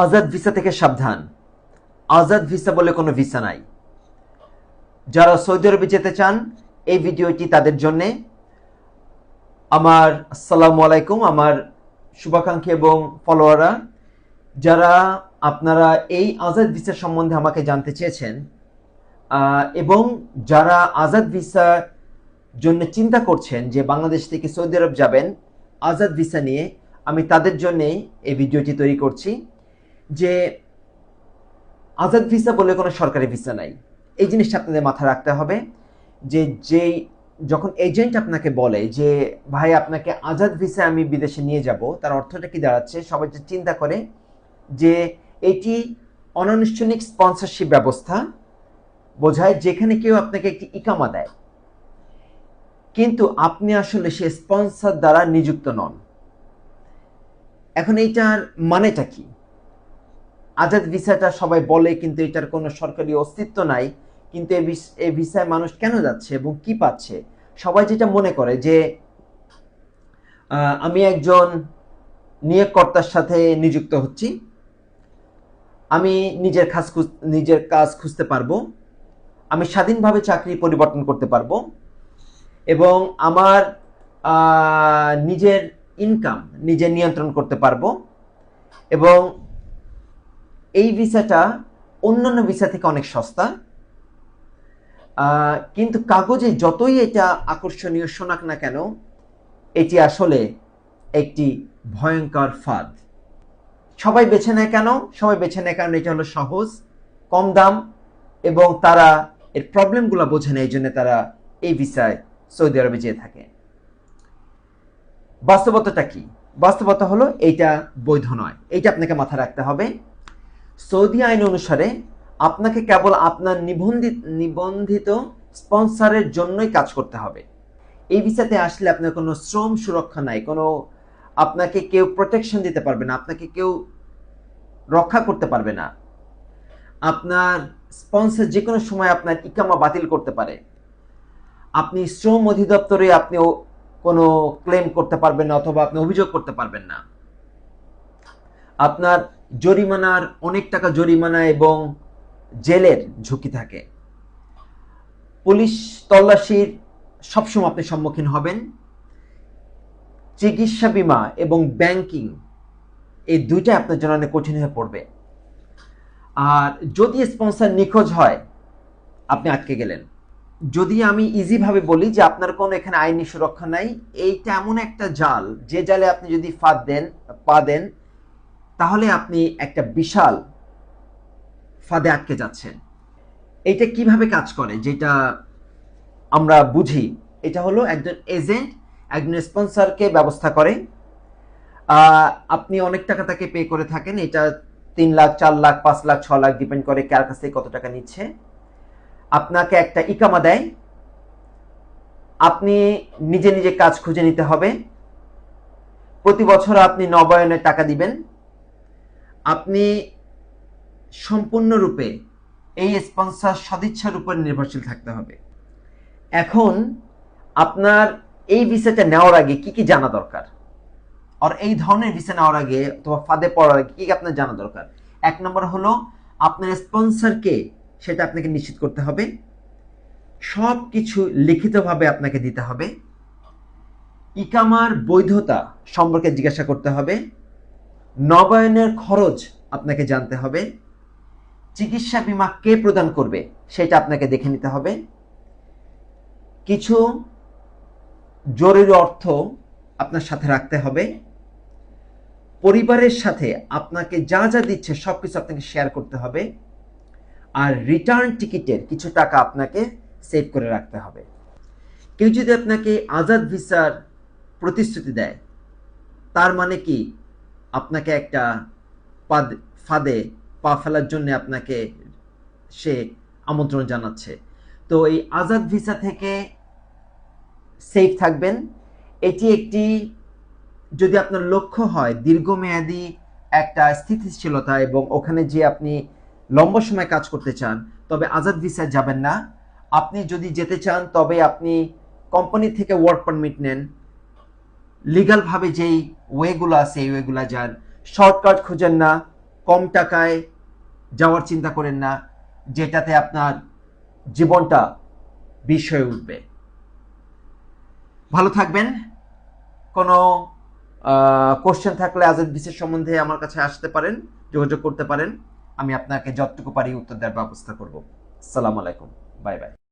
Azad visa থেকে সাবধান। Azad visa বলে কোনো ভিসা নাই। যারা সৌদি আরবে যেতে চান এই ভিডিওটি তাদের জন্য। আমার আসসালামু আলাইকুম, আমার শুভাকাঙ্ক্ষী এবং ফলোয়াররা, যারা আপনারা এই আজাদ ভিসা সম্বন্ধে আমাকে জানতে চেয়েছেন এবং যারা আজাদ ভিসার জন্য চিন্তা করছেন যে বাংলাদেশ থেকে সৌদি আরব যাবেন আজাদ ভিসা নিয়ে, আমি তাদের জন্যেই এই ভিডিওটি তৈরি করছি। যে আজাদ ভিসা বলে কোনো সরকারি ভিসা নাই, এই জিনিসটা আপনাদের মাথায় রাখতে হবে। যেই যখন এজেন্ট আপনাকে বলে যে ভাই আপনাকে আজাদ ভিসা আমি বিদেশে নিয়ে যাব, তার অর্থটা কি দাঁড়াচ্ছে? সবাই যে চিন্তা করে যে এটি অনানুষ্ঠানিক স্পন্সরশিপ ব্যবস্থা বোঝায়, যেখানে কেউ আপনাকে একটি ইকামা দেয়, কিন্তু আপনি আসলে সে স্পন্সর দ্বারা নিযুক্ত নন। এখন এইটার মানেটা কি? আজাদ ভিসাটা সবাই বলে, কিন্তু এটার কোনো সরকারি অস্তিত্ব নাই। কিন্তু এই ভিসায় মানুষ কেন যাচ্ছে এবং কি পাচ্ছে? সবাই যেটা মনে করে যে আমি একজন নিয়োগকর্তার সাথে নিযুক্ত হচ্ছি, আমি নিজের কাজ খুঁজতে পারবো, আমি স্বাধীনভাবে চাকরি পরিবর্তন করতে পারবো এবং আমার নিজের ইনকাম নিজে নিয়ন্ত্রণ করতে পারবো। এবং এই ভিসাটা অন্যান্য ভিসা থেকে অনেক সস্তা, কিন্তু কাগজে যতই এটা আকর্ষণীয় শোনাক না কেন, এটি আসলে একটি ভয়ঙ্কর ফাঁদ। সবাই বেছে নেয় কেন? সবাই বেছে নেয় কারণ এটা হলো সহজ, কম দাম এবং তারা এর প্রবলেমগুলো বোঝে না, এই জন্য তারা এই ভিসায় সৌদি আরবে যেয়ে থাকে। বাস্তবতাটা কি? বাস্তবতা হলো এইটা বৈধ নয়, এইটা আপনাকে মাথায় রাখতে হবে। সৌদি আইন অনুসারে আপনাকে কেবল আপনার নিবন্ধিত স্পন্সরের জন্যই কাজ করতে হবে। এই ভিসাতে আসলে আপনার কোনো শ্রম সুরক্ষা নাই, কোনো আপনাকে কেউ প্রোটেকশন দিতে পারবে না, আপনাকে কেউ রক্ষা করতে পারবে না। আপনার স্পন্সর যে কোনো সময় আপনার ইকামা বাতিল করতে পারে। আপনি শ্রম অধিদপ্তরে আপনি কোনো ক্লেম করতে পারবেন না, অথবা আপনি অভিযোগ করতে পারবেন না। আপনার জরিমানার অনেক টাকা জরিমানা এবং জেলের ঝুঁকি থাকে। পুলিশ তল্লাশির সবসময় আপনি সম্মুখীন হবেন। চিকিৎসা বীমা এবং ব্যাংকিং, এই দুইটাই আপনার জন্য অনেক কঠিন হয়ে পড়বে। আর যদি স্পন্সর নিখোঁজ হয়, আপনি আটকে গেলেন। যদি আমি ইজিভাবে বলি যে আপনার কোনো এখানে আইনি সুরক্ষা নাই, এইটা এমন একটা জাল, যে জালে আপনি যদি পা দেন তাহলে আপনি একটা বিশাল ফাঁদে আটকে যাচ্ছেন। এইটা কিভাবে কাজ করে যেটা আমরা বুঝি, এটা হলো একজন এজেন্ট একজন স্পন্সরকে ব্যবস্থা করে। আপনি অনেক টাকা তাকে পে করে থাকেন, এটা 3 লাখ 4 লাখ 5 লাখ 6 লাখ ডিপেন্ড করে কার কাছ থেকে কত টাকা নিচ্ছে। আপনাকে একটা ইকামা দেয়, আপনি নিজে নিজে কাজ খুঁজে নিতে হবে। প্রতি বছর আপনি নবায়নের টাকা দিবেন। আপনি সম্পূর্ণরূপে এই স্পন্সর সদিচ্ছার উপর নির্ভরশীল থাকতে হবে। এখন আপনার এই ভিসাটা নেওয়ার আগে কি কি জানা দরকার, আর এই ধরনের ভিসা নেওয়ার আগে অথবা ফাঁদে পড়ার আগে কি কি আপনার জানা দরকার? 1 নম্বর হলো আপনার স্পন্সরকে, সেটা আপনাকে নিশ্চিত করতে হবে। সব কিছু লিখিতভাবে আপনাকে দিতে হবে। ইকামার বৈধতা সম্পর্কে জিজ্ঞাসা করতে হবে। নবায়নের খরচ আপনাকে জানতে হবে। চিকিৎসা বীমা কে প্রদান করবে সেটা আপনাকে দেখে নিতে হবে। কিছু জরুরি অর্থ আপনার সাথে রাখতে হবে। পরিবারের সাথে আপনাকে যা যা দিচ্ছে সবকিছু আপনাকে শেয়ার করতে হবে। আর রিটার্ন টিকিটের কিছু টাকা আপনাকে সেভ করে রাখতে হবে। কেউ যদি আপনাকে আজাদ ভিসার প্রতিশ্রুতি দেয়, তার মানে কি আপনাকে একটা ফাঁদে পা ফেলার জন্য আপনাকে সে আমন্ত্রণ জানাচ্ছে। তো এই আজাদ ভিসা থেকে সেফ থাকবেন। এটি একটি, যদি আপনার লক্ষ্য হয় দীর্ঘমেয়াদী একটা স্থিতিশীলতা এবং ওখানে যে আপনি লম্বা সময় কাজ করতে চান, তবে আজাদ ভিসায় যাবেন না। আপনি যদি যেতে চান তবে আপনি কোম্পানি থেকে ওয়ার্ক পারমিট নেন, লিগ্যালভাবে যেই ওয়েগুলো আছে এই ওয়েগুলো যান, শর্টকাট খুঁজেন না, কম টাকায় যাওয়ার চিন্তা করেন না, যেটাতে আপনার জীবনটা বিষ হয়ে উঠবে। ভালো থাকবেন। কোনো কোশ্চেন থাকলে আজাদ ভিসা সম্বন্ধে আমার কাছে আসতে পারেন, যোগাযোগ করতে পারেন। আমি আপনাকে যতটুকু পারি উত্তর দেওয়ার ব্যবস্থা করব। আসসালামু আলাইকুম, বাই বাই।